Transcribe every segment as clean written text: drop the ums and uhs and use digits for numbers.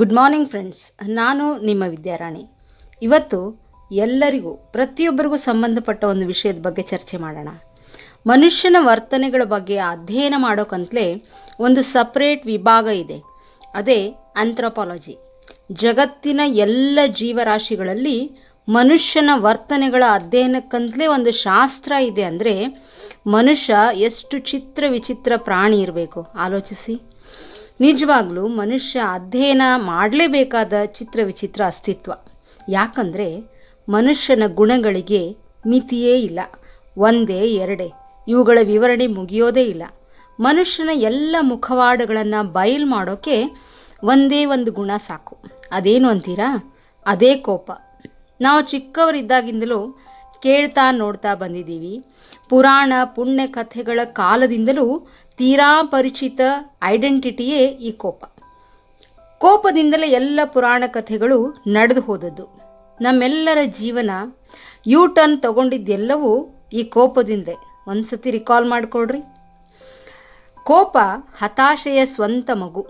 Good morning friends. ನಾನು ನಿಮ್ಮ ವಿದ್ಯಾರಾಣಿ. ಇವತ್ತು ಎಲ್ಲರಿಗೂ ಪ್ರತಿಯೊಬ್ಬರಿಗೂ ಸಂಬಂಧಪಟ್ಟ ಒಂದು ವಿಷಯದ ಬಗ್ಗೆ ಚರ್ಚೆ ಮಾಡೋಣ. ಮನುಷ್ಯನ ವರ್ತನೆಗಳ ಬಗ್ಗೆ ಅಧ್ಯಯನ ಮಾಡೋಕ್ಕಂತಲೇ ಒಂದು ಸಪ್ರೇಟ್ ವಿಭಾಗ ಇದೆ. ಅದೇ ಆಂಥ್ರೋಪಾಲಜಿ. ಜಗತ್ತಿನ ಎಲ್ಲ ಜೀವರಾಶಿಗಳಲ್ಲಿ ಮನುಷ್ಯನ ವರ್ತನೆಗಳ ಅಧ್ಯಯನಕ್ಕಂತಲೇ ಒಂದು ಶಾಸ್ತ್ರ ಇದೆ. ಅಂದರೆ ಮನುಷ್ಯ ಎಷ್ಟು ಚಿತ್ರ ವಿಚಿತ್ರ ಪ್ರಾಣಿ ಇರಬೇಕು ಆಲೋಚಿಸಿ. ನಿಜವಾಗ್ಲೂ ಮನುಷ್ಯ ಅಧ್ಯಯನ ಮಾಡಲೇಬೇಕಾದ ಚಿತ್ರ ವಿಚಿತ್ರ ಅಸ್ತಿತ್ವ. ಯಾಕಂದರೆ ಮನುಷ್ಯನ ಗುಣಗಳಿಗೆ ಮಿತಿಯೇ ಇಲ್ಲ. ಒಂದೇ ಎರಡೇ, ಇವುಗಳ ವಿವರಣೆ ಮುಗಿಯೋದೇ ಇಲ್ಲ. ಮನುಷ್ಯನ ಎಲ್ಲ ಮುಖವಾಡಗಳನ್ನು ಬಯಲು ಮಾಡೋಕ್ಕೆ ಒಂದೇ ಒಂದು ಗುಣ ಸಾಕು. ಅದೇನು ಅಂತೀರಾ? ಅದೇ ಕೋಪ. ನಾವು ಚಿಕ್ಕವರಿದ್ದಾಗಿಂದಲೂ ಕೇಳ್ತಾ ನೋಡ್ತಾ ಬಂದಿದ್ದೀವಿ. ಪುರಾಣ ಪುಣ್ಯ ಕಥೆಗಳ ಕಾಲದಿಂದಲೂ ತೀರಾ ಪರಿಚಿತ ಐಡೆಂಟಿಟಿಯೇ ಈ ಕೋಪ. ಕೋಪದಿಂದಲೇ ಎಲ್ಲ ಪುರಾಣ ಕಥೆಗಳು ನಡೆದು ಹೋದದ್ದು. ನಮ್ಮೆಲ್ಲರ ಜೀವನ ಯೂ ಟರ್ನ್ ತಗೊಂಡಿದ್ದೆಲ್ಲವೂ ಈ ಕೋಪದಿಂದೇ. ಒಂದು ಸತಿ ರಿಕಾಲ್ ಮಾಡಿಕೊಡ್ರಿ. ಕೋಪ ಹತಾಶೆಯ ಸ್ವಂತ ಮಗು.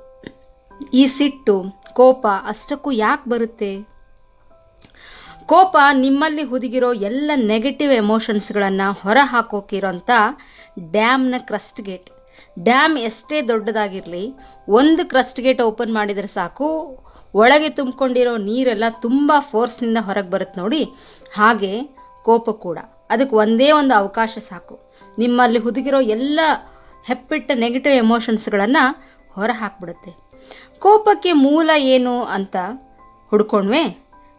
ಈ ಸಿಟ್ಟು ಕೋಪ ಅಷ್ಟಕ್ಕೂ ಯಾಕೆ ಬರುತ್ತೆ? ಕೋಪ ನಿಮ್ಮಲ್ಲಿ ಹುದುಗಿರೋ ಎಲ್ಲ ನೆಗೆಟಿವ್ ಎಮೋಷನ್ಸ್ಗಳನ್ನು ಹೊರ ಹಾಕೋಕಿರೋಂಥ ಡ್ಯಾಮ್ನ ಕ್ರಸ್ಟ್ ಗೇಟ್. ಡ್ಯಾಮ್ ಎಷ್ಟೇ ದೊಡ್ಡದಾಗಿರಲಿ, ಒಂದು ಕ್ರಸ್ಟ್ ಗೇಟ್ ಓಪನ್ ಮಾಡಿದರೆ ಸಾಕು, ಒಳಗೆ ತುಂಬಿಕೊಂಡಿರೋ ನೀರೆಲ್ಲ ತುಂಬ ಫೋರ್ಸ್ನಿಂದ ಹೊರಗೆ ಬರುತ್ತೆ ನೋಡಿ. ಹಾಗೆ ಕೋಪ ಕೂಡ, ಅದಕ್ಕೆ ಒಂದೇ ಒಂದು ಅವಕಾಶ ಸಾಕು. ನಿಮ್ಮಲ್ಲಿ ಹುದುಗಿರೋ ಎಲ್ಲ ಹೆಪ್ಪಿಟ್ಟ ನೆಗೆಟಿವ್ ಎಮೋಷನ್ಸ್ಗಳನ್ನು ಹೊರ ಹಾಕ್ಬಿಡುತ್ತೆ. ಕೋಪಕ್ಕೆ ಮೂಲ ಏನು ಅಂತ ಹುಡ್ಕೊಂಡ್ವೆ.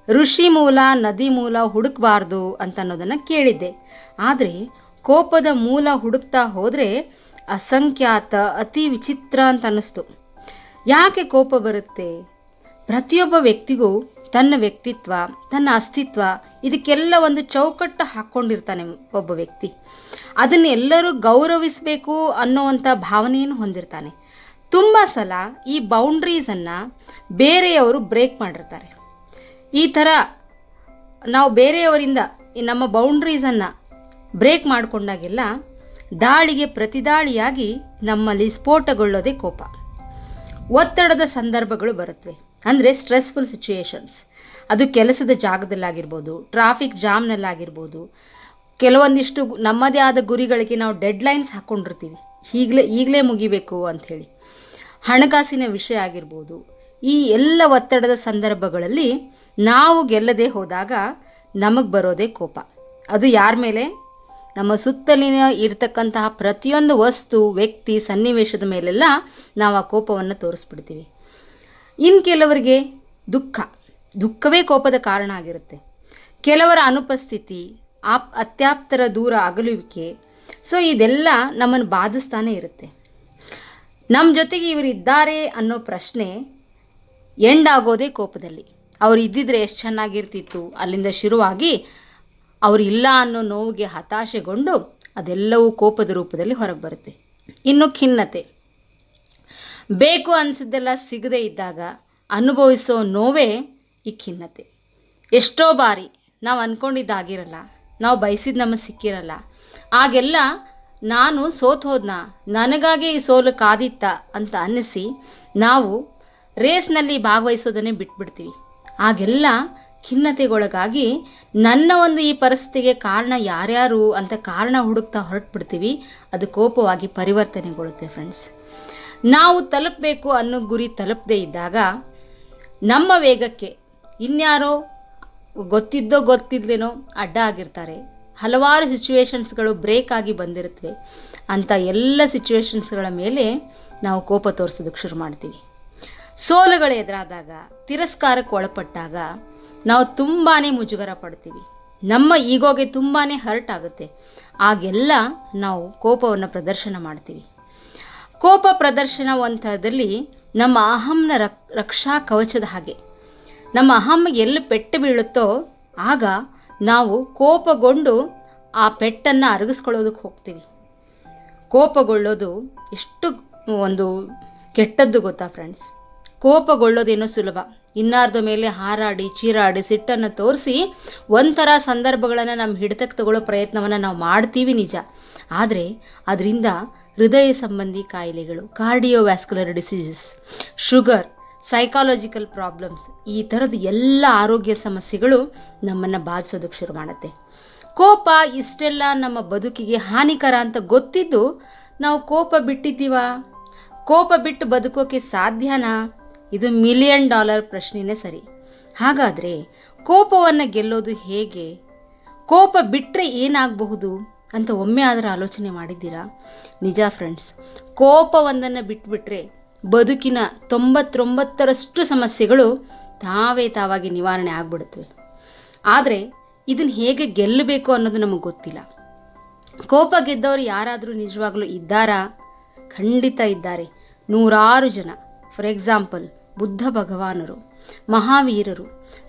ಋಷಿ ಮೂಲ ನದಿ ಮೂಲ ಹುಡುಕಬಾರ್ದು ಅಂತ ಅನ್ನೋದನ್ನು ಕೇಳಿದ್ದೆ. ಆದರೆ ಕೋಪದ ಮೂಲ ಹುಡುಕ್ತಾ ಹೋದರೆ ಅಸಂಖ್ಯಾತ, ಅತಿ ವಿಚಿತ್ರ ಅಂತ ಅನ್ನಿಸ್ತು. ಯಾಕೆ ಕೋಪ ಬರುತ್ತೆ? ಪ್ರತಿಯೊಬ್ಬ ವ್ಯಕ್ತಿಗೂ ತನ್ನ ವ್ಯಕ್ತಿತ್ವ, ತನ್ನ ಅಸ್ತಿತ್ವ, ಇದಕ್ಕೆಲ್ಲ ಒಂದು ಚೌಕಟ್ಟು ಹಾಕ್ಕೊಂಡಿರ್ತಾನೆ ಒಬ್ಬ ವ್ಯಕ್ತಿ. ಅದನ್ನು ಎಲ್ಲರೂ ಗೌರವಿಸಬೇಕು ಅನ್ನೋವಂಥ ಭಾವನೆಯನ್ನು ಹೊಂದಿರ್ತಾನೆ. ತುಂಬ ಸಲ ಈ ಬೌಂಡ್ರೀಸನ್ನು ಬೇರೆಯವರು ಬ್ರೇಕ್ ಮಾಡಿರ್ತಾರೆ. ಈ ಥರ ನಾವು ಬೇರೆಯವರಿಂದ ನಮ್ಮ ಬೌಂಡ್ರೀಸನ್ನು ಬ್ರೇಕ್ ಮಾಡಿಕೊಂಡಾಗೆಲ್ಲ ದಾಳಿಗೆ ಪ್ರತಿದಾಳಿಯಾಗಿ ನಮ್ಮಲ್ಲಿ ಸ್ಫೋಟಗೊಳ್ಳೋದೇ ಕೋಪ. ಒತ್ತಡದ ಸಂದರ್ಭಗಳು ಬರುತ್ತವೆ, ಅಂದರೆ ಸ್ಟ್ರೆಸ್ಫುಲ್ ಸಿಚುಯೇಷನ್ಸ್. ಅದು ಕೆಲಸದ ಜಾಗದಲ್ಲಾಗಿರ್ಬೋದು, ಟ್ರಾಫಿಕ್ ಜಾಮ್ನಲ್ಲಾಗಿರ್ಬೋದು. ಕೆಲವೊಂದಿಷ್ಟು ನಮ್ಮದೇ ಆದ ಗುರಿಗಳಿಗೆ ನಾವು ಡೆಡ್ಲೈನ್ಸ್ ಹಾಕ್ಕೊಂಡಿರ್ತೀವಿ, ಈಗಲೇ ಮುಗಿಬೇಕು ಅಂಥೇಳಿ. ಹಣಕಾಸಿನ ವಿಷಯ ಆಗಿರ್ಬೋದು. ಈ ಎಲ್ಲ ಒತ್ತಡದ ಸಂದರ್ಭಗಳಲ್ಲಿ ನಾವು ಗೆಲ್ಲದೆ ಹೋದಾಗ ನಮಗೆ ಬರೋದೇ ಕೋಪ. ಅದು ಯಾರ ಮೇಲೆ? ನಮ್ಮ ಸುತ್ತಲಿನ ಇರತಕ್ಕಂತಹ ಪ್ರತಿಯೊಂದು ವಸ್ತು, ವ್ಯಕ್ತಿ, ಸನ್ನಿವೇಶದ ಮೇಲೆಲ್ಲ ನಾವು ಆ ಕೋಪವನ್ನು ತೋರಿಸ್ಬಿಡ್ತೀವಿ. ಇನ್ನು ಕೆಲವರಿಗೆ ದುಃಖವೇ ಕೋಪದ ಕಾರಣ ಆಗಿರುತ್ತೆ. ಕೆಲವರ ಅನುಪಸ್ಥಿತಿ, ಅತ್ಯಾಪ್ತರ ದೂರ ಅಗಲುವಿಕೆ. ಸೊ ಇದೆಲ್ಲ ನಮ್ಮನ್ನು ಬಾಧಿಸ್ತಾನೆ ಇರುತ್ತೆ. ನಮ್ಮ ಜೊತೆಗೆ ಇವರಿದ್ದಾರೆ ಅನ್ನೋ ಪ್ರಶ್ನೆ ಎಂಡ್ ಆಗೋದೇ ಕೋಪದಲ್ಲಿ. ಅವ್ರು ಇದ್ದಿದ್ರೆ ಎಷ್ಟು ಚೆನ್ನಾಗಿರ್ತಿತ್ತು ಅಲ್ಲಿಂದ ಶುರುವಾಗಿ ಅವರು ಇಲ್ಲ ಅನ್ನೋ ನೋವಿಗೆ ಹತಾಶೆಗೊಂಡು ಅದೆಲ್ಲವೂ ಕೋಪದ ರೂಪದಲ್ಲಿ ಹೊರಗೆ ಬರುತ್ತೆ. ಇನ್ನು ಖಿನ್ನತೆ. ಬೇಕು ಅನಿಸಿದ್ದೆಲ್ಲ ಸಿಗದೇ ಇದ್ದಾಗ ಅನುಭವಿಸೋ ನೋವೇ ಈ ಖಿನ್ನತೆ. ಎಷ್ಟೋ ಬಾರಿ ನಾವು ಅಂದ್ಕೊಂಡಿದ್ದಾಗಿರಲ್ಲ, ನಾವು ಬಯಸಿದ ನಮಗೆ ಸಿಕ್ಕಿರಲ್ಲ. ಆಗೆಲ್ಲ ನಾನು ಸೋತು ಹೋದ್ನ, ನನಗಾಗೆ ಈ ಸೋಲು ಕಾದಿತ್ತ ಅಂತ ಅನ್ನಿಸಿ ನಾವು ರೇಸ್ನಲ್ಲಿ ಭಾಗವಹಿಸೋದನ್ನೇ ಬಿಟ್ಬಿಡ್ತೀವಿ. ಆಗೆಲ್ಲ ಖಿನ್ನತೆಗೊಳಗಾಗಿ ನನ್ನ ಒಂದು ಈ ಪರಿಸ್ಥಿತಿಗೆ ಕಾರಣ ಯಾರ್ಯಾರು ಅಂತ ಕಾರಣ ಹುಡುಕ್ತಾ ಹೊರಟ್ಬಿಡ್ತೀವಿ. ಅದು ಕೋಪವಾಗಿ ಪರಿವರ್ತನೆಗೊಳ್ಳುತ್ತೆ ಫ್ರೆಂಡ್ಸ್. ನಾವು ತಲುಪಬೇಕು ಅನ್ನೋ ಗುರಿ ತಲುಪದೇ ಇದ್ದಾಗ ನಮ್ಮ ವೇಗಕ್ಕೆ ಇನ್ಯಾರೋ ಗೊತ್ತಿದ್ದೇನೋ ಅಡ್ಡ ಆಗಿರ್ತಾರೆ. ಹಲವಾರು ಸಿಚುವೇಶನ್ಸ್ಗಳು ಬ್ರೇಕ್ ಆಗಿ ಬಂದಿರುತ್ತವೆ. ಅಂಥ ಎಲ್ಲ ಸಿಚುವೇಶನ್ಸ್ಗಳ ಮೇಲೆ ನಾವು ಕೋಪ ತೋರಿಸೋದಕ್ಕೆ ಶುರು ಮಾಡ್ತೀವಿ. ಸೋಲುಗಳು ಎದುರಾದಾಗ, ತಿರಸ್ಕಾರಕ್ಕೆ ಒಳಪಟ್ಟಾಗ ನಾವು ತುಂಬಾ ಮುಜುಗರ ಪಡ್ತೀವಿ. ನಮ್ಮ ಈಗೋಗೆ ತುಂಬಾ ಹರ್ಟ್ ಆಗುತ್ತೆ. ಆಗೆಲ್ಲ ನಾವು ಕೋಪವನ್ನು ಪ್ರದರ್ಶನ ಮಾಡ್ತೀವಿ. ಕೋಪ ಪ್ರದರ್ಶನ ಒಂಥರದಲ್ಲಿ ನಮ್ಮ ಅಹಂನ ರಕ್ಷಾ ಕವಚದ ಹಾಗೆ. ನಮ್ಮ ಅಹಮ್ಗೆ ಎಲ್ಲಿ ಪೆಟ್ಟು ಬೀಳುತ್ತೋ ಆಗ ನಾವು ಕೋಪಗೊಂಡು ಆ ಪೆಟ್ಟನ್ನು ಅರಗಿಸ್ಕೊಳ್ಳೋದಕ್ಕೆ ಹೋಗ್ತೀವಿ. ಕೋಪಗೊಳ್ಳೋದು ಎಷ್ಟು ಒಂದು ಕೆಟ್ಟದ್ದು ಗೊತ್ತಾ ಫ್ರೆಂಡ್ಸ್? ಕೋಪಗೊಳ್ಳೋದೇನೋ ಸುಲಭ. ಇನ್ನಾರ್ದ ಮೇಲೆ ಹಾರಾಡಿ ಚೀರಾಡಿ ಸಿಟ್ಟನ್ನು ತೋರಿಸಿ ಒಂಥರ ಸಂದರ್ಭಗಳನ್ನು ನಮ್ಮ ಹಿಡಿತಕ್ಕೆ ತಗೊಳ್ಳೋ ಪ್ರಯತ್ನವನ್ನು ನಾವು ಮಾಡ್ತೀವಿ ನಿಜ. ಆದರೆ ಅದರಿಂದ ಹೃದಯ ಸಂಬಂಧಿ ಕಾಯಿಲೆಗಳು, cardiovascular diseases, sugar, psychological problems, ಈ ಥರದ ಎಲ್ಲ ಆರೋಗ್ಯ ಸಮಸ್ಯೆಗಳು ನಮ್ಮನ್ನು ಬಾಧಿಸೋದಕ್ಕೆ ಶುರು ಮಾಡುತ್ತೆ. ಕೋಪ ಇಷ್ಟೆಲ್ಲ ನಮ್ಮ ಬದುಕಿಗೆ ಹಾನಿಕರ ಅಂತ ಗೊತ್ತಿದ್ದು ನಾವು ಕೋಪ ಬಿಟ್ಟಿದ್ದೀವಾ? ಕೋಪ ಬಿಟ್ಟು ಬದುಕೋಕೆ ಸಾಧ್ಯನಾ? ಇದು $1,000,000 ಪ್ರಶ್ನೆನೇ ಸರಿ. ಹಾಗಾದರೆ ಕೋಪವನ್ನು ಗೆಲ್ಲೋದು ಹೇಗೆ? ಕೋಪ ಬಿಟ್ಟರೆ ಏನಾಗಬಹುದು ಅಂತ ಒಮ್ಮೆ ಆದರೂ ಆಲೋಚನೆ ಮಾಡಿದ್ದೀರಾ? ನಿಜ ಫ್ರೆಂಡ್ಸ್, ಕೋಪವೊಂದನ್ನು ಬಿಟ್ಟುಬಿಟ್ರೆ ಬದುಕಿನ 99% ಸಮಸ್ಯೆಗಳು ತಾವಾಗಿ ನಿವಾರಣೆ ಆಗಿಬಿಡುತ್ತವೆ. ಆದರೆ ಇದನ್ನು ಹೇಗೆ ಗೆಲ್ಲಬೇಕು ಅನ್ನೋದು ನಮಗೆ ಗೊತ್ತಿಲ್ಲ. ಕೋಪ ಗೆದ್ದವರು ಯಾರಾದರೂ ನಿಜವಾಗ್ಲೂ ಇದ್ದಾರಾ? ಖಂಡಿತ ಇದ್ದಾರೆ, ನೂರಾರು ಜನ. ಫಾರ್ ಎಕ್ಸಾಂಪಲ್, ಬುದ್ಧ ಭಗವಾನರು, ಮಹಾವೀರರು,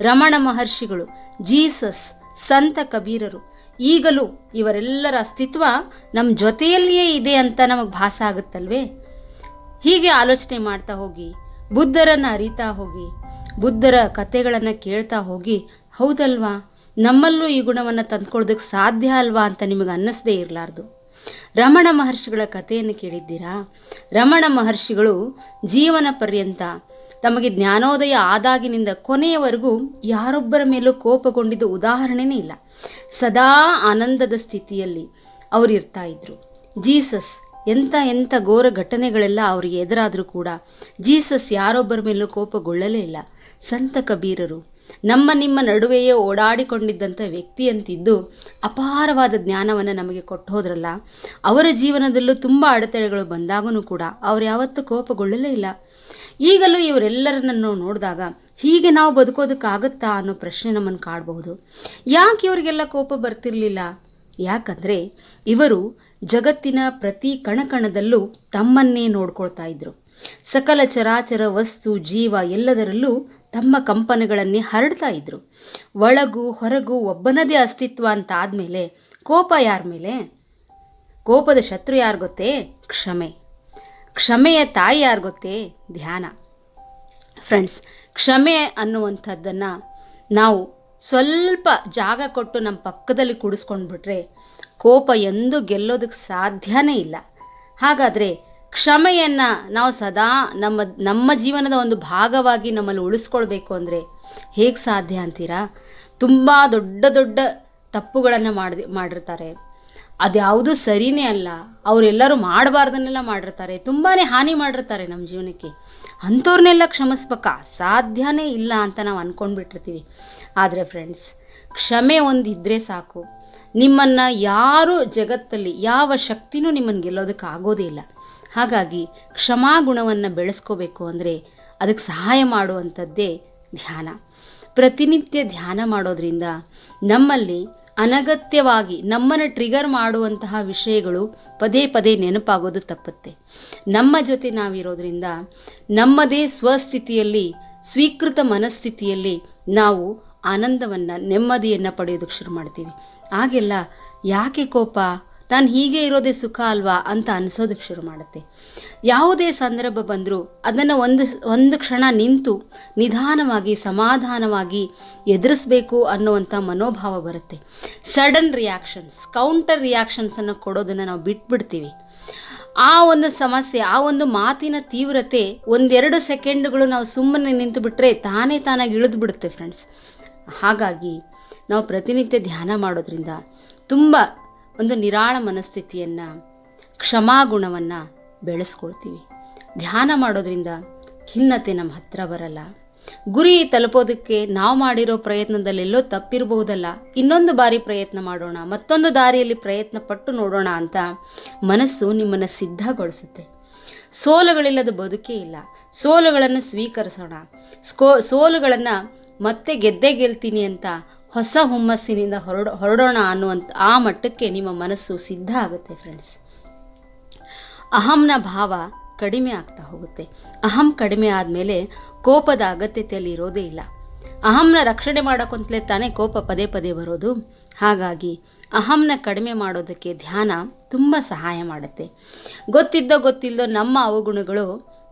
ರಮಣ ಮಹರ್ಷಿಗಳು, ಜೀಸಸ್, ಸಂತ ಕಬೀರರು, ಈಗಲೂ ಇವರೆಲ್ಲರ ಅಸ್ತಿತ್ವ ನಮ್ಮ ಜೊತೆಯಲ್ಲಿಯೇ ಇದೆ ಅಂತ ನಮಗೆ ಭಾಸ ಆಗುತ್ತಲ್ವೇ? ಹೀಗೆ ಆಲೋಚನೆ ಮಾಡ್ತಾ ಹೋಗಿ, ಬುದ್ಧರನ್ನು ಅರಿತಾ ಹೋಗಿ, ಬುದ್ಧರ ಕಥೆಗಳನ್ನು ಕೇಳ್ತಾ ಹೋಗಿ, ಹೌದಲ್ವಾ ನಮ್ಮಲ್ಲೂ ಈ ಗುಣವನ್ನು ತಂದ್ಕೊಳ್ಳೋದಕ್ಕೆ ಸಾಧ್ಯ ಅಲ್ವಾ ಅಂತ ನಿಮಗೆ ಅನ್ನಿಸದೇ ಇರಲಾರ್ದು. ರಮಣ ಮಹರ್ಷಿಗಳ ಕಥೆಯನ್ನು ಕೇಳಿದ್ದೀರಾ? ರಮಣ ಮಹರ್ಷಿಗಳು ಜೀವನ ಪರ್ಯಂತ ತಮಗೆ ಜ್ಞಾನೋದಯ ಆದಾಗಿನಿಂದ ಕೊನೆಯವರೆಗೂ ಯಾರೊಬ್ಬರ ಮೇಲೂ ಕೋಪಗೊಂಡಿದ್ದ ಉದಾಹರಣೆನೇ ಇಲ್ಲ. ಸದಾ ಆನಂದದ ಸ್ಥಿತಿಯಲ್ಲಿ ಅವರು ಇರ್ತಾ ಇದ್ರು. ಜೀಸಸ್ ಎಂಥ ಘೋರ ಘಟನೆಗಳೆಲ್ಲ ಅವರಿಗೆ ಎದುರಾದರೂ ಕೂಡ ಜೀಸಸ್ ಯಾರೊಬ್ಬರ ಮೇಲೂ ಕೋಪಗೊಳ್ಳಲೇ ಇಲ್ಲ. ಸಂತ ಕಬೀರರು ನಿಮ್ಮ ನಡುವೆಯೇ ಓಡಾಡಿಕೊಂಡಿದ್ದಂಥ ವ್ಯಕ್ತಿ ಅಂತಿದ್ದು ಅಪಾರವಾದ ಜ್ಞಾನವನ್ನು ನಮಗೆ ಕೊಟ್ಟು ಹೋದ್ರಲ್ಲ. ಅವರ ಜೀವನದಲ್ಲೂ ತುಂಬ ಅಡೆತಡೆಗಳು ಬಂದಾಗೂ ಕೂಡ ಅವರು ಯಾವತ್ತೂ ಕೋಪಗೊಳ್ಳಲೇ ಇಲ್ಲ. ಈಗಲೂ ಇವರೆಲ್ಲರನ್ನು ನೋಡಿದಾಗ ಹೀಗೆ ನಾವು ಬದುಕೋದಕ್ಕಾಗುತ್ತಾ ಅನ್ನೋ ಪ್ರಶ್ನೆ ನಮ್ಮನ್ನು ಕಾಡಬಹುದು. ಯಾಕೆ ಇವರಿಗೆಲ್ಲ ಕೋಪ ಬರ್ತಿರಲಿಲ್ಲ? ಯಾಕಂದರೆ ಇವರು ಜಗತ್ತಿನ ಪ್ರತಿ ಕಣಕಣದಲ್ಲೂ ತಮ್ಮನ್ನೇ ನೋಡ್ಕೊಳ್ತಾ ಇದ್ರು. ಸಕಲ ಚರಾಚರ ವಸ್ತು ಜೀವ ಎಲ್ಲದರಲ್ಲೂ ತಮ್ಮ ಕಂಪನಗಳನ್ನೇ ಹರಡ್ತಾ ಇದ್ರು. ಒಳಗೂ ಹೊರಗೂ ಒಬ್ಬನದೇ ಅಸ್ತಿತ್ವ ಅಂತ ಆದಮೇಲೆ ಕೋಪ ಯಾರ ಮೇಲೆ? ಕೋಪದ ಶತ್ರು ಯಾರು ಗೊತ್ತೇ? ಕ್ಷಮೆ. ಕ್ಷಮೆಯ ತಾಯಿ ಯಾರು ಗೊತ್ತೇ? ಧ್ಯಾನ. ಫ್ರೆಂಡ್ಸ್, ಕ್ಷಮೆ ಅನ್ನುವಂಥದ್ದನ್ನು ನಾವು ಸ್ವಲ್ಪ ಜಾಗ ಕೊಟ್ಟು ನಮ್ಮ ಪಕ್ಕದಲ್ಲಿ ಕೂಡಿಸ್ಕೊಂಡ್ಬಿಟ್ರೆ ಕೋಪ ಎಂದೂ ಗೆಲ್ಲೋದಕ್ಕೆ ಸಾಧ್ಯನೇ ಇಲ್ಲ. ಹಾಗಾದರೆ ಕ್ಷಮೆಯನ್ನು ನಾವು ಸದಾ ನಮ್ಮ ಜೀವನದ ಒಂದು ಭಾಗವಾಗಿ ನಮ್ಮಲ್ಲಿ ಉಳಿಸ್ಕೊಳ್ಬೇಕು ಅಂದರೆ ಹೇಗೆ ಸಾಧ್ಯ ಅಂತೀರಾ? ತುಂಬ ದೊಡ್ಡ ತಪ್ಪುಗಳನ್ನು ಮಾಡಿರ್ತಾರೆ. ಅದ್ಯಾವುದೂ ಸರಿಯೇ ಅಲ್ಲ, ಅವರೆಲ್ಲರೂ ಮಾಡಬಾರ್ದನ್ನೆಲ್ಲ ಮಾಡಿರ್ತಾರೆ, ತುಂಬಾ ಹಾನಿ ಮಾಡಿರ್ತಾರೆ ನಮ್ಮ ಜೀವನಕ್ಕೆ. ಅಂಥವ್ರನ್ನೆಲ್ಲ ಕ್ಷಮಿಸ್ಬೇಕಾ? ಸಾಧ್ಯನೇ ಇಲ್ಲ ಅಂತ ನಾವು ಅಂದ್ಕೊಂಡ್ಬಿಟ್ಟಿರ್ತೀವಿ. ಆದರೆ ಫ್ರೆಂಡ್ಸ್, ಕ್ಷಮೆ ಒಂದು ಇದ್ದರೆ ಸಾಕು. ನಿಮ್ಮನ್ನು ಯಾರೂ ಜಗತ್ತಲ್ಲಿ ಯಾವ ಶಕ್ತಿನೂ ನಿಮ್ಮನ್ನು ಗೆಲ್ಲೋದಕ್ಕೆ ಆಗೋದೇ ಇಲ್ಲ. ಹಾಗಾಗಿ ಕ್ಷಮಾಗುಣವನ್ನು ಬೆಳೆಸ್ಕೋಬೇಕು ಅಂದರೆ ಅದಕ್ಕೆ ಸಹಾಯ ಮಾಡುವಂಥದ್ದೇ ಧ್ಯಾನ. ಪ್ರತಿನಿತ್ಯ ಧ್ಯಾನ ಮಾಡೋದ್ರಿಂದ ನಮ್ಮಲ್ಲಿ ಅನಗತ್ಯವಾಗಿ ನಮ್ಮನ್ನು ಟ್ರಿಗರ್ ಮಾಡುವಂತಹ ವಿಷಯಗಳು ಪದೇ ನೆನಪಾಗೋದು ತಪ್ಪುತ್ತೆ. ನಮ್ಮ ಜೊತೆ ನಾವಿರೋದ್ರಿಂದ ನಮ್ಮದೇ ಸ್ವಸ್ಥಿತಿಯಲ್ಲಿ, ಸ್ವೀಕೃತ ಮನಸ್ಥಿತಿಯಲ್ಲಿ ನಾವು ಆನಂದವನ್ನು, ನೆಮ್ಮದಿಯನ್ನು ಪಡೆಯೋದಕ್ಕೆ ಶುರು ಮಾಡ್ತೀವಿ. ಆಗೆಲ್ಲ ಯಾಕೆ ಕೋಪ, ನಾನು ಹೀಗೆ ಇರೋದೇ ಸುಖ ಅಲ್ವಾ ಅಂತ ಅನಿಸೋದಕ್ಕೆ ಶುರು ಮಾಡುತ್ತೆ. ಯಾವುದೇ ಸಂದರ್ಭ ಬಂದರೂ ಅದನ್ನು ಒಂದು ಕ್ಷಣ ನಿಂತು ನಿಧಾನವಾಗಿ ಸಮಾಧಾನವಾಗಿ ಎದುರಿಸಬೇಕು ಅನ್ನುವಂಥ ಮನೋಭಾವ ಬರುತ್ತೆ. ಸಡನ್ ರಿಯಾಕ್ಷನ್ಸ್, ಕೌಂಟರ್ ರಿಯಾಕ್ಷನ್ಸನ್ನು ಕೊಡೋದನ್ನು ನಾವು ಬಿಟ್ಬಿಡ್ತೀವಿ. ಆ ಒಂದು ಸಮಸ್ಯೆ, ಆ ಒಂದು ಮಾತಿನ ತೀವ್ರತೆ 1-2 ಸೆಕೆಂಡ್ಗಳು ನಾವು ಸುಮ್ಮನೆ ನಿಂತು ಬಿಟ್ಟರೆ ತಾನಾಗಿ ಇಳಿದು ಬಿಡುತ್ತೆ ಫ್ರೆಂಡ್ಸ್. ಹಾಗಾಗಿ ನಾವು ಪ್ರತಿನಿತ್ಯ ಧ್ಯಾನ ಮಾಡೋದ್ರಿಂದ ತುಂಬ ಒಂದು ನಿರಾಳ ಮನಸ್ಥಿತಿಯನ್ನು, ಕ್ಷಮಾಗುಣವನ್ನು ಬೆಳೆಸ್ಕೊಳ್ತೀವಿ. ಧ್ಯಾನ ಮಾಡೋದ್ರಿಂದ ಖಿನ್ನತೆ ನಮ್ಮ ಹತ್ರ ಬರಲ್ಲ. ಗುರಿ ತಲುಪೋದಕ್ಕೆ ನಾವು ಮಾಡಿರೋ ಪ್ರಯತ್ನದಲ್ಲೆಲ್ಲೋ ತಪ್ಪಿರಬಹುದಲ್ಲ, ಇನ್ನೊಂದು ಬಾರಿ ಪ್ರಯತ್ನ ಮಾಡೋಣ, ಮತ್ತೊಂದು ದಾರಿಯಲ್ಲಿ ಪ್ರಯತ್ನ ಪಟ್ಟು ನೋಡೋಣ ಅಂತ ಮನಸ್ಸು ನಿಮ್ಮನ್ನು ಸಿದ್ಧಗೊಳಿಸುತ್ತೆ. ಸೋಲುಗಳಿಲ್ಲದ ಬದುಕೇ ಇಲ್ಲ. ಸೋಲುಗಳನ್ನು ಸ್ವೀಕರಿಸೋಣ. ಸೋಲುಗಳನ್ನು ಮತ್ತೆ ಗೆಲ್ತೀನಿ ಅಂತ ಹೊಸ ಹುಮ್ಮಸ್ಸಿನಿಂದ ಹೊರಡೋಣ ಅನ್ನುವಂಥ ಆ ಮಟ್ಟಕ್ಕೆ ನಿಮ್ಮ ಮನಸ್ಸು ಸಿದ್ಧ ಆಗುತ್ತೆ ಫ್ರೆಂಡ್ಸ್. ಅಹಂನ ಭಾವ ಕಡಿಮೆ ಆಗ್ತಾ ಹೋಗುತ್ತೆ. ಅಹಂ ಕಡಿಮೆ ಆದಮೇಲೆ ಕೋಪದ ಅಗತ್ಯತೆಯಲ್ಲಿ ಇರೋದೇ ಇಲ್ಲ. ಅಹಂನ ರಕ್ಷಣೆ ಮಾಡೋಕ್ಕಂತಲೇ ತಾನೇ ಕೋಪ ಪದೇ ಬರೋದು. ಹಾಗಾಗಿ ಅಹಂನ ಕಡಿಮೆ ಮಾಡೋದಕ್ಕೆ ಧ್ಯಾನ ತುಂಬ ಸಹಾಯ ಮಾಡುತ್ತೆ. ಗೊತ್ತಿಲ್ಲದೋ ನಮ್ಮ ಅವಗುಣಗಳು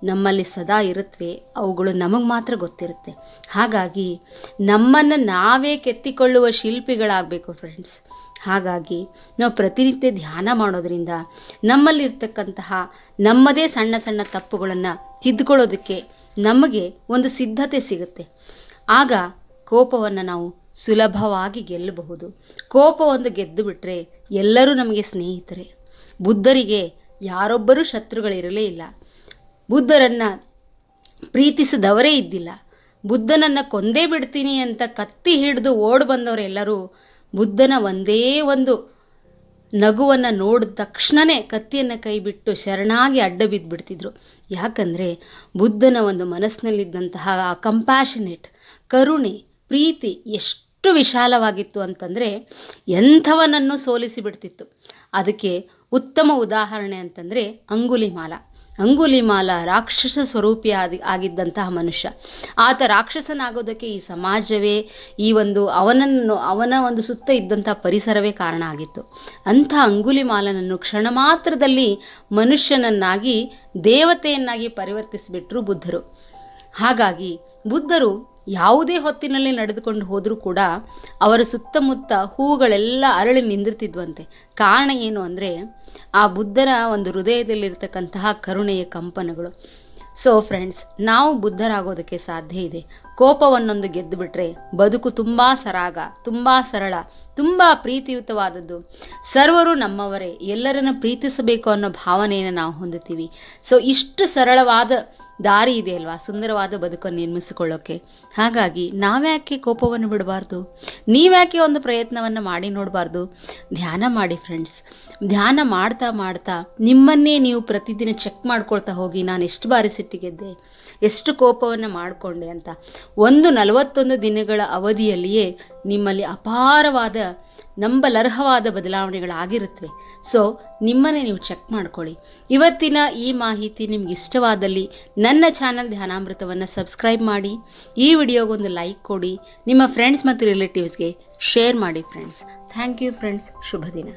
ನಮ್ಮಲ್ಲಿ ಸದಾ ಇರುತ್ತವೆ, ಅವುಗಳು ನಮಗೆ ಮಾತ್ರ ಗೊತ್ತಿರುತ್ತೆ. ಹಾಗಾಗಿ ನಮ್ಮನ್ನು ನಾವೇ ಕೆತ್ತಿಕೊಳ್ಳುವ ಶಿಲ್ಪಿಗಳಾಗಬೇಕು ಫ್ರೆಂಡ್ಸ್. ಹಾಗಾಗಿ ನಾವು ಪ್ರತಿನಿತ್ಯ ಧ್ಯಾನ ಮಾಡೋದರಿಂದ ನಮ್ಮಲ್ಲಿರ್ತಕ್ಕಂತಹ ನಮ್ಮದೇ ಸಣ್ಣ ಸಣ್ಣ ತಪ್ಪುಗಳನ್ನು ತಿದ್ದುಕೊಳ್ಳೋದಕ್ಕೆ ನಮಗೆ ಒಂದು ಸಿದ್ಧತೆ ಸಿಗುತ್ತೆ. ಆಗ ಕೋಪವನ್ನು ನಾವು ಸುಲಭವಾಗಿ ಗೆಲ್ಲಬಹುದು. ಕೋಪ ಒಂದು ಗೆದ್ದು ಬಿಟ್ಟರೆ ಎಲ್ಲರೂ ನಮಗೆ ಸ್ನೇಹಿತರೆ. ಬುದ್ಧರಿಗೆ ಯಾರೊಬ್ಬರೂ ಶತ್ರುಗಳಿರಲೇ ಇಲ್ಲ. ಬುದ್ಧರನ್ನು ಪ್ರೀತಿಸಿದವರೇ ಇದ್ದಿಲ್ಲ. ಬುದ್ಧನನ್ನು ಕೊಂದೇ ಬಿಡ್ತೀನಿ ಅಂತ ಕತ್ತಿ ಹಿಡಿದು ಓಡಿ ಬಂದವರೆಲ್ಲರೂ ಬುದ್ಧನ ಒಂದೇ ಒಂದು ನಗುವನ್ನು ನೋಡಿದ ತಕ್ಷಣವೇ ಕತ್ತಿಯನ್ನು ಕೈ ಬಿಟ್ಟು ಶರಣಾಗಿ ಅಡ್ಡ ಬಿದ್ದುಬಿಡ್ತಿದ್ರು. ಯಾಕಂದರೆ ಬುದ್ಧನ ಒಂದು ಮನಸ್ಸಿನಲ್ಲಿದ್ದಂತಹ ಆ ಕಂಪ್ಯಾಷನೇಟ್ ಕರುಣೆ ಪ್ರೀತಿ ಎಷ್ಟು ವಿಶಾಲವಾಗಿತ್ತು ಅಂತಂದರೆ ಎಂಥವನನ್ನು ಸೋಲಿಸಿ ಬಿಡ್ತಿತ್ತು. ಅದಕ್ಕೆ ಉತ್ತಮ ಉದಾಹರಣೆ ಅಂತಂದರೆ ಅಂಗುಲಿಮಾಲ ರಾಕ್ಷಸ ಸ್ವರೂಪಿ ಆಗಿದ್ದಂತಹ ಮನುಷ್ಯ. ಆತ ರಾಕ್ಷಸನಾಗೋದಕ್ಕೆ ಈ ಸಮಾಜವೇ ಈ ಒಂದು ಅವನ ಒಂದು ಸುತ್ತ ಇದ್ದಂಥ ಪರಿಸರವೇ ಕಾರಣ ಆಗಿತ್ತು. ಅಂಥ ಅಂಗುಲಿಮಾಲನನ್ನು ಕ್ಷಣ ಮಾತ್ರದಲ್ಲಿ ಮನುಷ್ಯನನ್ನಾಗಿ ದೇವತೆಯನ್ನಾಗಿ ಪರಿವರ್ತಿಸಿಬಿಟ್ರು ಬುದ್ಧರು. ಹಾಗಾಗಿ ಬುದ್ಧರು ಯಾವುದೇ ಹೊತ್ತಿನಲ್ಲಿ ನಡೆದುಕೊಂಡು ಹೋದರೂ ಕೂಡ ಅವರ ಸುತ್ತಮುತ್ತ ಹೂಗಳೆಲ್ಲ ಅರಳಿ ನಿಂದಿರ್ತಿದ್ವಂತೆ. ಕಾರಣ ಏನು ಅಂದರೆ ಆ ಬುದ್ಧರ ಒಂದು ಹೃದಯದಲ್ಲಿರ್ತಕ್ಕಂತಹ ಕರುಣೆಯ ಕಂಪನಗಳು. ಸೊ ಫ್ರೆಂಡ್ಸ್, ನಾವು ಬುದ್ಧರಾಗೋದಕ್ಕೆ ಸಾಧ್ಯ ಇದೆ. ಕೋಪವನ್ನೊಂದು ಗೆದ್ದು ಬಿಟ್ಟರೆ ಬದುಕು ತುಂಬ ಸರಾಗ, ತುಂಬ ಸರಳ, ತುಂಬ ಪ್ರೀತಿಯುತವಾದದ್ದು. ಸರ್ವರು ನಮ್ಮವರೇ, ಎಲ್ಲರನ್ನು ಪ್ರೀತಿಸಬೇಕು ಅನ್ನೋ ಭಾವನೆಯನ್ನು ನಾವು ಹೊಂದುತ್ತೀವಿ. ಸೊ ಇಷ್ಟು ಸರಳವಾದ ದಾರಿ ಇದೆ ಅಲ್ವಾ ಸುಂದರವಾದ ಬದುಕನ್ನು ನಿರ್ಮಿಸಿಕೊಳ್ಳೋಕ್ಕೆ. ಹಾಗಾಗಿ ನಾವ್ಯಾಕೆ ಕೋಪವನ್ನು ಬಿಡಬಾರ್ದು? ನೀವ್ಯಾಕೆ ಒಂದು ಪ್ರಯತ್ನವನ್ನು ಮಾಡಿ ನೋಡಬಾರ್ದು? ಧ್ಯಾನ ಮಾಡಿ ಫ್ರೆಂಡ್ಸ್. ಧ್ಯಾನ ಮಾಡ್ತಾ ಮಾಡ್ತಾ ನಿಮ್ಮನ್ನೇ ನೀವು ಪ್ರತಿದಿನ ಚೆಕ್ ಮಾಡ್ಕೊಳ್ತಾ ಹೋಗಿ, ನಾನು ಎಷ್ಟು ಬಾರಿ ಸಿಟ್ಟಿಗೆದ್ದೆ, ಎಷ್ಟು ಕೋಪವನ್ನು ಮಾಡಿಕೊಂಡೆ ಅಂತ. 41 ದಿನಗಳ ಅವಧಿಯಲ್ಲಿಯೇ ನಿಮ್ಮಲ್ಲಿ ಅಪಾರವಾದ ನಂಬಲರ್ಹವಾದ ಬದಲಾವಣೆಗಳಾಗಿರುತ್ತವೆ. ಸೊ ನಿಮ್ಮನ್ನೇ ನೀವು ಚೆಕ್ ಮಾಡ್ಕೊಳ್ಳಿ. ಇವತ್ತಿನ ಈ ಮಾಹಿತಿ ನಿಮ್ಗೆ ಇಷ್ಟವಾದಲ್ಲಿ ನನ್ನ ಚಾನಲ್ ಧ್ಯಾನಾಮೃತವನ್ನು ಸಬ್ಸ್ಕ್ರೈಬ್ ಮಾಡಿ, ಈ ವಿಡಿಯೋಗೊಂದು ಲೈಕ್ ಕೊಡಿ, ನಿಮ್ಮ ಫ್ರೆಂಡ್ಸ್ ಮತ್ತು ರಿಲೇಟಿವ್ಸ್ಗೆ ಶೇರ್ ಮಾಡಿ ಫ್ರೆಂಡ್ಸ್. Thank you friends. ಶುಭ ದಿನ.